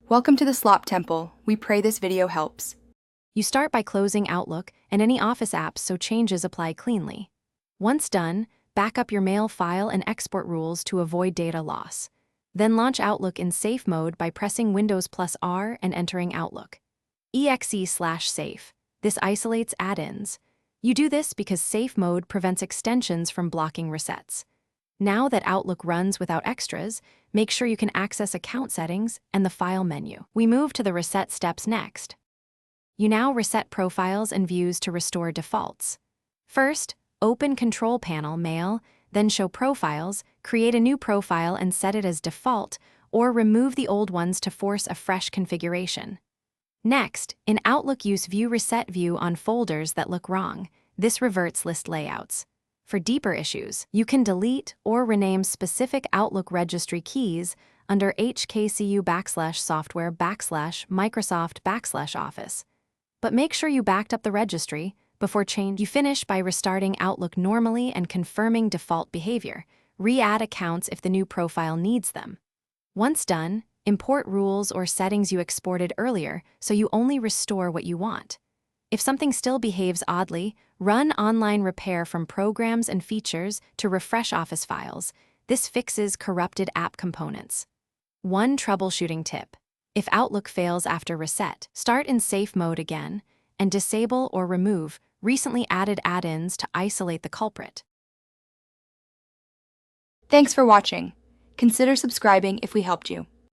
Welcome to the Slop Temple. We pray this video helps. You start by closing Outlook and any Office apps so changes apply cleanly. Once done, back up your mail file and export rules to avoid data loss. Then launch Outlook in safe mode by pressing Windows+R and entering Outlook. exe/safe. This isolates add-ins. You do this because safe mode prevents extensions from blocking resets. Now that Outlook runs without extras, make sure you can access account settings and the file menu. We move to the reset steps next. You now reset profiles and views to restore defaults. First, open Control Panel Mail, then show Profiles, create a new profile and set it as default, or remove the old ones to force a fresh configuration. Next, in Outlook, use View Reset View on folders that look wrong. This reverts list layouts. For deeper issues, you can delete or rename specific Outlook registry keys under HKCU/software/Microsoft/Office. But make sure you backed up the registry before change. You finish by restarting Outlook normally and confirming default behavior. Re-add accounts if the new profile needs them. Once done, import rules or settings you exported earlier so you only restore what you want. If something still behaves oddly, run online repair from Programs and Features to refresh Office files. This fixes corrupted app components. One troubleshooting tip: if Outlook fails after reset, start in safe mode again and disable or remove recently added add-ins to isolate the culprit. Thanks for watching. Consider subscribing if we helped you.